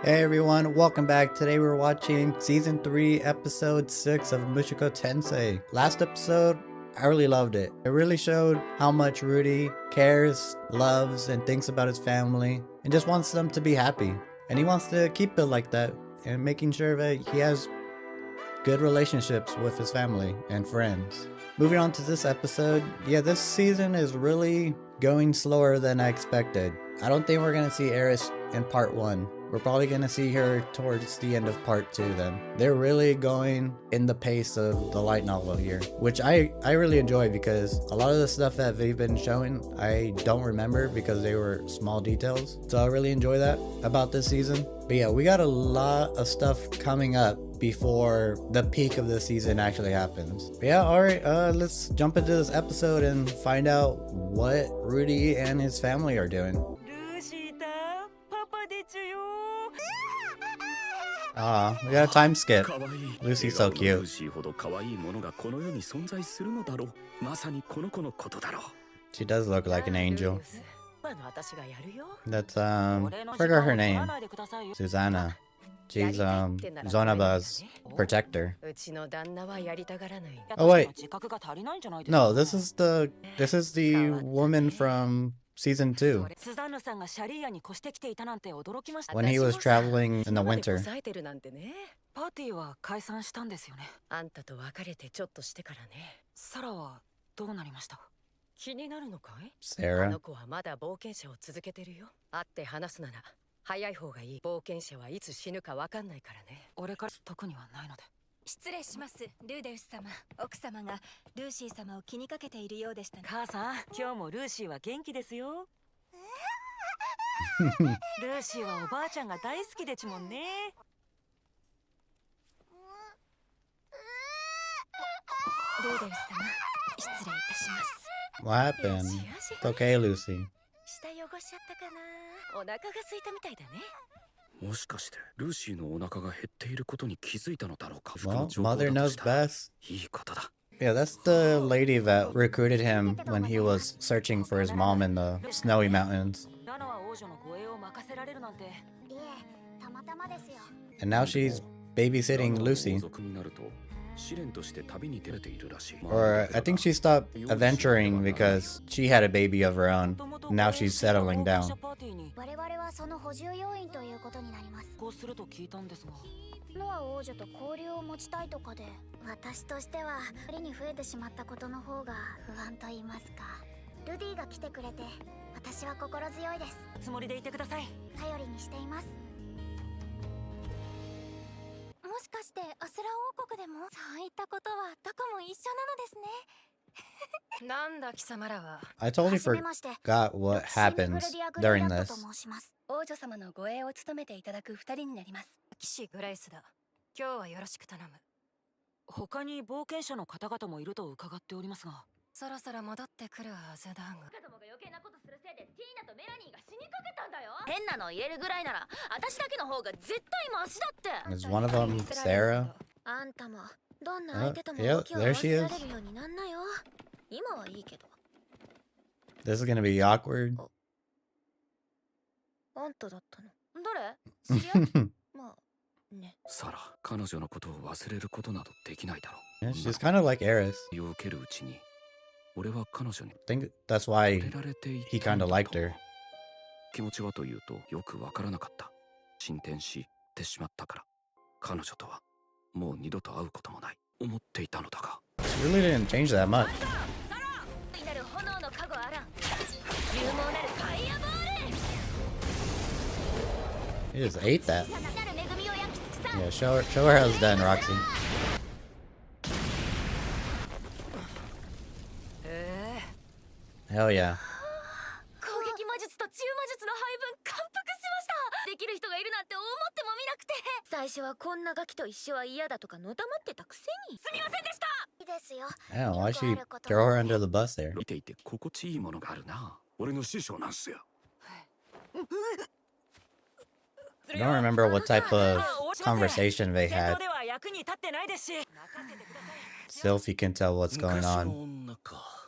Hey everyone, welcome back. Today we're watching Season 3, Episode 6 of Mushoku Tensei. Last episode, I really loved it. It really showed how much Rudy cares, loves, and thinks about his family, and just wants them to be happy. And he wants to keep it like that, and making sure that he has good relationships with his family and friends. Moving on to this episode, yeah, this season is really going slower than I expected. I don't think we're gonna see Eris in part 1. We're probably gonna see her towards the end of part 2 then. They're really going in the pace of the light novel here, which I really enjoy because a lot of the stuff that they've been showing I don't remember because they were small details. So I really enjoy that about this season. But yeah, we got a lot of stuff coming up before the peak of the season actually happens. But yeah, alright, let's jump into this episode and find out what Rudy and his family are doing. We got a time skip. Lucy's so cute. She does look like an angel. That's I forgot her name. Susanna. She's Zonaba's protector. Oh wait. No, this is the woman from Season 2. When he was traveling in the winter. Sarah. 早い方がいい。冒険者はいつ死ぬかわかんないからね。俺から特にはないので。失礼します。ルーデウス様。奥様がルーシー様を気にかけているようでしたね。母さん、今日もルーシーは元気ですよ。ルーシーはおばあちゃんが大好きでちもんね。ルーデウス様、失礼いたします。What happened? It's okay, Lucy. 下汚しちゃったかな。お腹が空いたみたいだね。もしかしてルーシーのお腹が減っていることに気づいたのだろうか。 Well, mother knows best. いいことだ。 Yeah, that's the lady that recruited him when he was searching for his mom in the snowy mountains. And now she's babysitting Lucy. Or I think she stopped adventuring because she had a baby of her own. Now she's settling down. I totally forgot what happens during this. 王女様の護衛を務めていただく二人になります。騎士グレイスだ。今日はよろしく頼む。他に冒険者の方々もいると伺っておりますが、そろそろ戻ってくるはずだが。子供が余計なことするせいでティーナとメラニーが死にかけたんだよ。変なの言えるぐらいなら、私だけの方が絶対マシだって。Is one of them Sarah? あんたもどんな相手とも動きを合わせられるようになんなよ。今はいいけど。This is gonna be awkward. あんただったの。誰？知り合い？まあね。サラ、彼女のことを忘れることなどできないだろう。 Yeah, she's kind of like Eris. を受けるうちに、俺は彼女に I think that's why he kind of liked her. 気持ちはというとよくわからなかった。進展してしまったから、彼女とはもう二度と会うこともない思っていたのだが。She really didn't change that much. He just ate that. Yeah, show her how it's done, Roxy. Hell yeah. 攻撃魔術と治癒魔術の配分感服しました。できる人がいるなんて思ってもみなくて。最初はこんなガキと一緒は嫌だとかのたまってたくせに。すみませんでした。いいですよ。Damn, why'd she throw her under the bus there? 見ていて心地いいものがあるな。俺の師匠なんすよ。I don't remember what type of conversation they had. Still, if you can tell what's going on.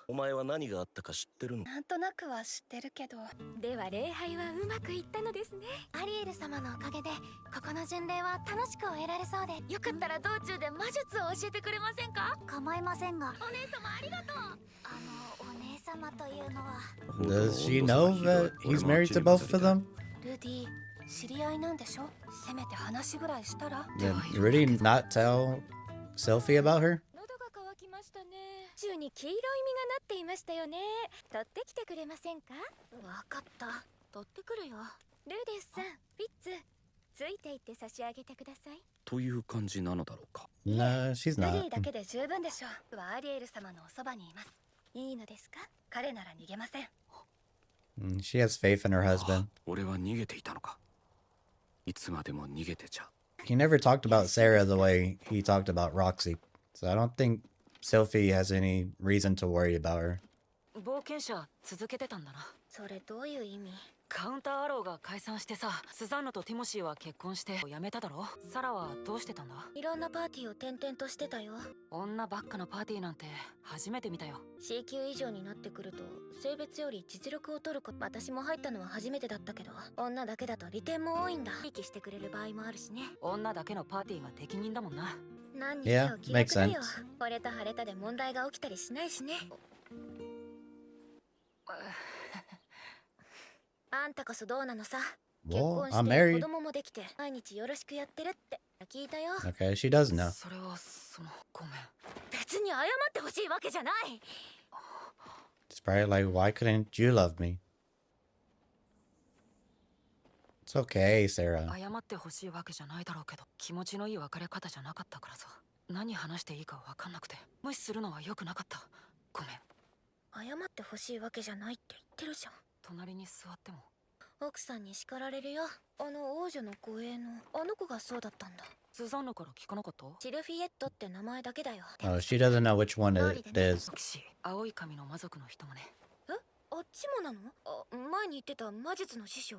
お前は何があったか知ってるの？なんとなくは知ってるけど。では礼拝はうまくいったのですね。アリエル様のおかげでここの巡礼は楽しく終えられそうで、よかったら道中で魔術を教えてくれませんか？構いませんが。お姉様ありがとう。お姉様というのは。 Does she know that he's married to both of them? ルディ、知り合いなんでしょ？せめて話ぐらいしたら。 Did Rudy not tell Sophie about her? 喉が渇きましたね。宙に黄色い実がなっていましたよね。取ってきてくれませんか？わかった。取ってくるよ。ルーデスさん、ピッツ、ついていって差し上げてください。という感じなのだろうか。No, she's ルディ not. だけで十分でしょう。はアリエル様のおそばにいます。いいのですか？彼なら逃げません。She has faith in her husband. 俺は逃げていたのか。いつまでも逃げてちゃ。 He never talked about Sarah the way he talked about Roxy. So I don't think Sophie has any reason to worry about her. 冒険者続けてたんだな。それどういう意味？カウンターアローが解散してさ、スザンヌとティモシーは結婚して辞めただろ。サラはどうしてたんだ？いろんなパーティーを転々としてたよ。女ばっかのパーティーなんて初めて見たよ。C 級以上になってくると性別より実力を取ること。私も入ったのは初めてだったけど、女だけだと利点も多いんだ。ひいきしてくれる場合もあるしね。女だけのパーティーが適任だもんな。何にせよ気楽だよ。惚れた晴れたで問題が起きたりしないしね。あんたこそどうなのさ。結 Well, 婚 I'm して子 married. 供もできて毎日よろしくやってるって聞いたよ。 Okay, she does know. それはごめん。別に謝ってほしいわけじゃない。 It's probably like, why couldn't you love me? It's okay, Sarah. 謝ってほしいわけじゃないだろうけど、気持ちのいい別れ方じゃなかったからさ。何話していいか分かんなくて無視するのは良くなかった。ごめん。謝ってほしいわけじゃないって言ってるじゃん。隣に座っても奥さんに叱られるよ。王女の護衛のあの子がそうだったんだ。スザンヌから聞かなかった？シルフィエットって名前だけだよ。 Oh, she doesn't know which one it is. 青い髪の魔族の人もね。え、あっちもなの？前に言ってた魔術の師匠？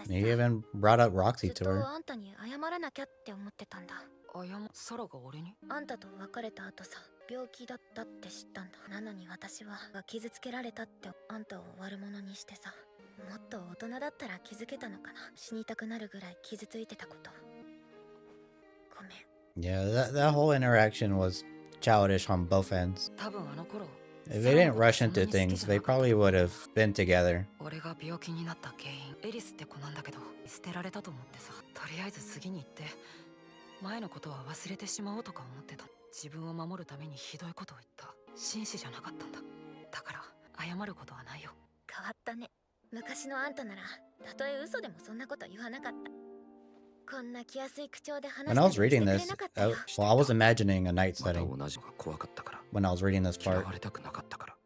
He even brought up Roxy ずっ to と her. あんたに謝らなきゃって思ってたんだ。サラが俺に？あんたと別れた後さ、病気だったって知ったんだ。なのに私は傷つけられたってあんたを悪者にしてさ。もっと大人だったら気づけたのかな。死にたくなるぐらい傷ついてたこと。ごめん。 Yeah, that whole interaction was childish on both ends. 多分あの頃 If they didn't rush into things, they probably would have been together. 俺が病気になった原因、エリスって子なんだけど、捨てられたと思ってさ。とりあえず次に行って前のことは忘れてしまおうとか思ってた。自分を守るためにひどいことを言った。紳士じゃなかったんだ。だから謝ることはないよ。変わったね。昔のあんたならたとえ嘘でもそんなこと言わなかった。こんな気安い口調で話 When I was してくれ reading な this, かったよ。 well, I was imagining a night また setting 同じのが怖かったから。 when I was reading this 嫌 part. われたくなかったから。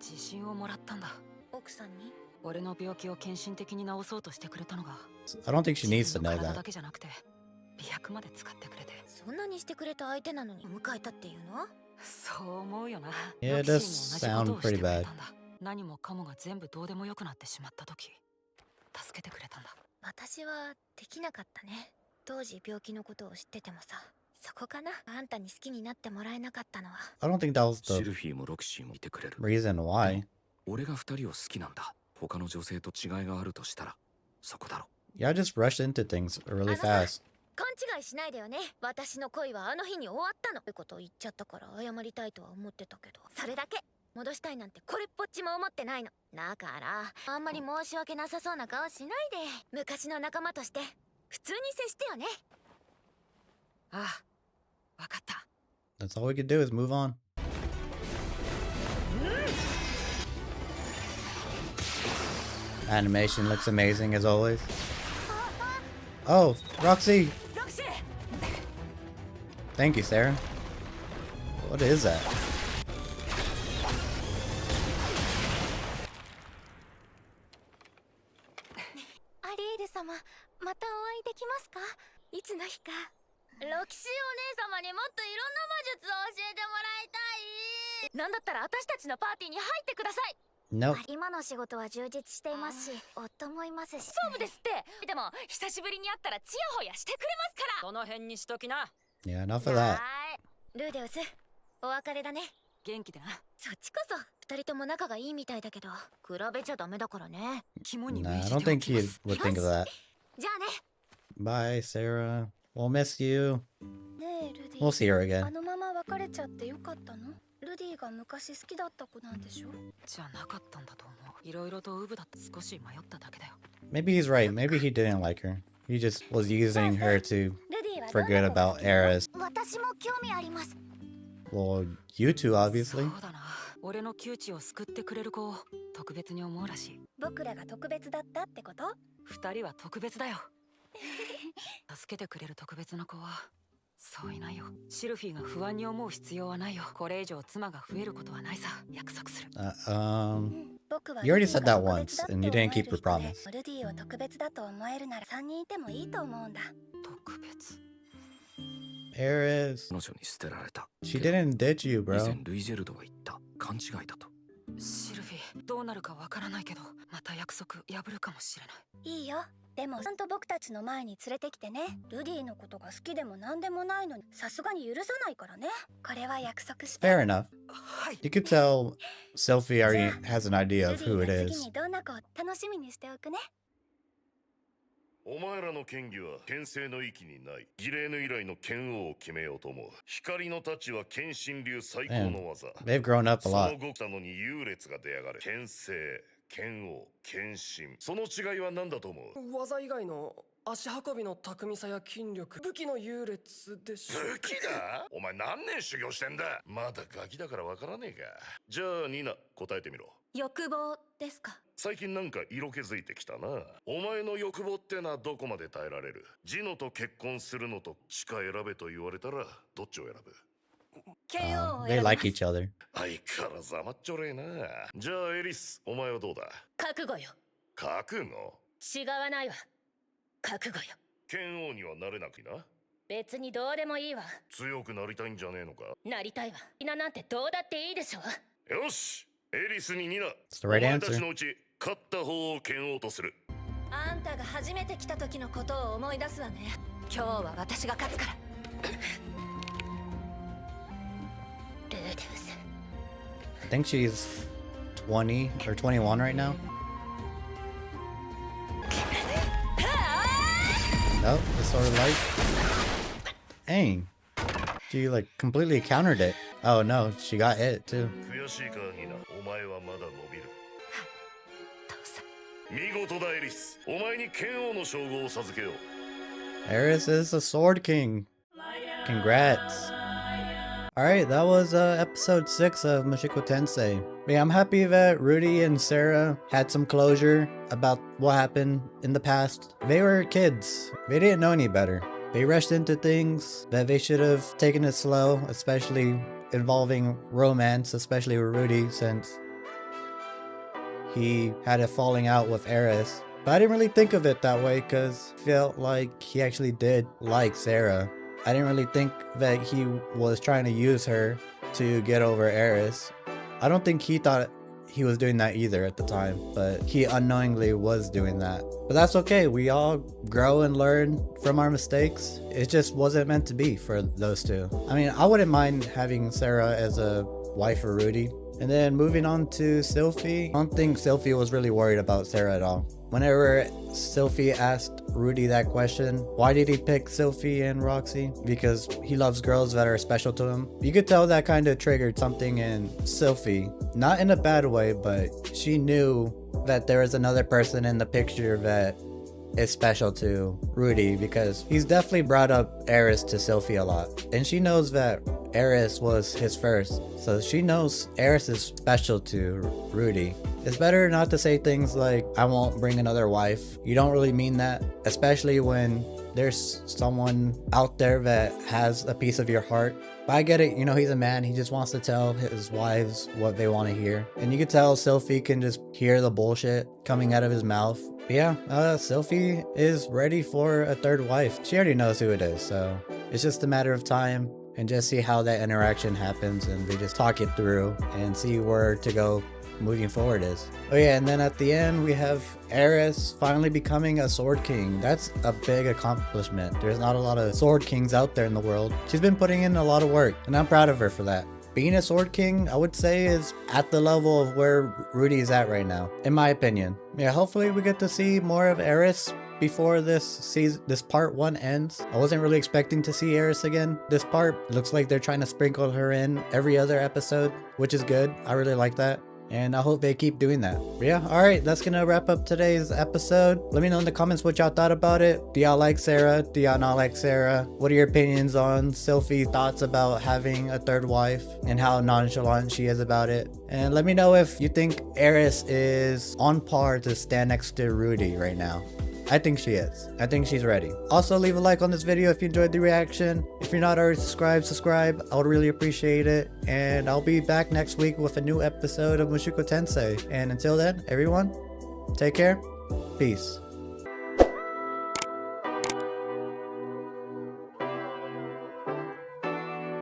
自信をもらったんだ。奥さんに俺の病気を献身的に治そうとしてくれたのが。 I don't think she needs to 自分の know 体 that. だけじゃなくて美薬まで使ってくれて。そんなにしてくれた相手なのに迎えたっていうの？そう思うよな。 Yeah, it ロ does キシーも同じことを sound して pretty くれ bad. たんだ。何もかもが全部どうでもよくなってしまった時助けてくれたんだ。私はできなかったね。当時病気のことを知っててもさ。そこかな。あんたに好きになってもらえなかったのは。 I don't think that was シ the ルフィーもロキシーもいてくれる。 reason why. 俺が二人を好きなんだ。他の女性と違いがあるとしたらそこだろ。 Y'all just rushed into things really fast. 勘違いしないでよね。私の恋はあの日に終わったの。ということを言っちゃったから謝りたいとは思ってたけど、それだけ。戻したいなんてこれっぽっちも思ってないの。だからあんまり申し訳なさそうな顔しないで。昔の仲間として普通に接してよね。ああ、わかった。 That's all we could do is move on. Animation looks amazing as always. Oh, Roxy! Thank you, Sarah. What is that? アリエル様、またお会いできますか？いつの日か。ロキシーお姉様にもっといろんな魔術を教えてもらいたい。なんだったら私たちのパーティーに入ってください。 Nope. 今の仕事は充実していますし、夫もいますし。そう部ですって。でも久しぶりに会ったらチヤホヤしてくれますから。その辺にしときな。 Yeah, enough of that. ルーデウス、お別れだね。元気でな。そっちこそ二人とも仲がいいみたいだけど、比べちゃダメだからね。肝に Nah, 銘 I じ don't てお think き he ます。 would think of that. じゃあね。 Bye, Sarah. We'll miss you. ねえルディ、 We'll see her あ again. のまま別れちゃってよかったの？ルディが昔好きだった子なんでしょ？じゃなかったんだと思う。いろいろとウブだって少し迷っただけだよ。 Maybe he's right. Maybe he didn't like her. He just was using her to ルディは forget about Eris. 私も興味あります。 Well, you two, そ obviously. うだな。俺の窮地を救ってくれる子を特別に思うらしい。僕らが特別だったってこと？二人は特別だよ。助けてくれる特別な子はそういないよ。シルフィーが不安に思う必要はないよ。これ以上妻が増えることはないさ。約束する。You already said that once, and you didn't keep your promise. ルディを特別だと思えるなら3人いてもいいと思うんだ。特別。 Eris, 彼女に捨てられた。 she didn't ditch you, 以 bro. 前ルイジェルドは言った。勘違いだと。シルフィー、どうなるかわからないけど、また約束破るかもしれない。いいよ。でもちゃんと僕たちの前に連れてきてね。ルディのことが好きでも何でもないのにさすがに許さないからね。これは約束して。 Fair enough. はい。 You could tell Sophie already has an idea ル of ディ who が it 次 is. にどんな子を楽しみにしておくね。お前らの剣技は剣聖の域にない。儀礼の以来の剣王を決めようと思う。光の太刀は剣神流最高の技。 They've grown up a その lot. 動きたのに優劣が出やがる。剣聖、剣王、剣神。その違いは何だと思う？技以外の足運びの巧みさや筋力、武器の優劣でしょ。武器だ？お前何年修行してんだ？まだガキだからわからねえか。じゃあニナ、答えてみろ。欲望ですか？最近なんか色気づいてきたな。お前の欲望ってのはどこまで耐えられる？ジノと結婚するのとしか選べと言われたらどっちを選ぶ？ They like each other. 相変わらず甘っちょれえな。じゃあエリス、お前はどうだ？覚悟よ。覚悟？違わないわ。覚悟よ。剣王にはなれなくな。別にどうでもいいわ。強くなりたいんじゃねえのか？なりたいわ。みんななんてどうだっていいでしょ。よし、エリスにニナ、 It's the お right 前たち answer. のうち勝った方を剣王とする。あんたが初めて来た時のことを思い出すわね。今日は私が勝つから。ルーデウス。 I think she's 20 or 21 right now. Nope, it's sort of like. Dang. She like completely countered it. Oh no, she got hit too. 悔しいかニナ、お前はまだ伸びる。父さん。見事だエリス、お前に剣王の称号を授けよう。 Eris is a sword king. Congrats. Alright, that was episode 6 of Mushoku Tensei. Yeah, I'm happy that Rudy and Sara had some closure about what happened in the past. They were kids. They didn't know any better. They rushed into things that they should have taken it slow, especially involving romance, especially with Rudy since he had a falling out with Eris. But I didn't really think of it that way because I felt like he actually did like Sara. I didn't really think that he was trying to use her to get over Eris. I don't think he thought he was doing that either at the time, but he unknowingly was doing that. But that's okay, we all grow and learn from our mistakes. It just wasn't meant to be for those two. I mean, I wouldn't mind having Sara as a wife for Rudy. And then moving on to Sylphie, I don't think Sylphie was really worried about Sara at all. Whenever Sylphie asked Rudy that question, why did he pick Sylphie and Roxy? Because he loves girls that are special to him. You could tell that kind of triggered something in Sylphie. Not in a bad way, but she knew that there was another person in the picture that is special to Rudy because he's definitely brought up Eris to Sylphie a lot. And she knows that Eris was his first. So she knows Eris is special to Rudy. It's better not to say things like, I won't bring another wife. You don't really mean that, especially when there's someone out there that has a piece of your heart. But I get it, you know, he's a man. He just wants to tell his wives what they want to hear. And you can tell Sylphie can just hear the bullshit coming out of his mouth. But yeah, Sylphie is ready for a third wife. She already knows who it is, so it's just a matter of time and just see how that interaction happens and they just talk it through and see where to go moving forward is. Oh yeah, and then at the end we have Eris finally becoming a sword king. That's a big accomplishment. There's not a lot of sword kings out there in the world. She's been putting in a lot of work and I'm proud of her for that. being a Sword King, I would say, is at the level of where Rudy is at right now, in my opinion. Yeah, hopefully we get to see more of Eris before this part 1 ends. I wasn't really expecting to see Eris again. This part looks like they're trying to sprinkle her in every other episode, which is good. I really like that. And I hope they keep doing that. But yeah, alright, that's gonna wrap up today's episode. Let me know in the comments what y'all thought about it. Do y'all like Sara? Do y'all not like Sara? What are your opinions on Sylphie's thoughts about having a third wife and how nonchalant she is about it? And let me know if you think Eris is on par to stand next to Rudy right now. I think she is. I think she's ready. Also, leave a like on this video if you enjoyed the reaction. If you're not already subscribe. I would really appreciate it. And I'll be back next week with a new episode of Mushoku Tensei. And until then, everyone, take care. Peace.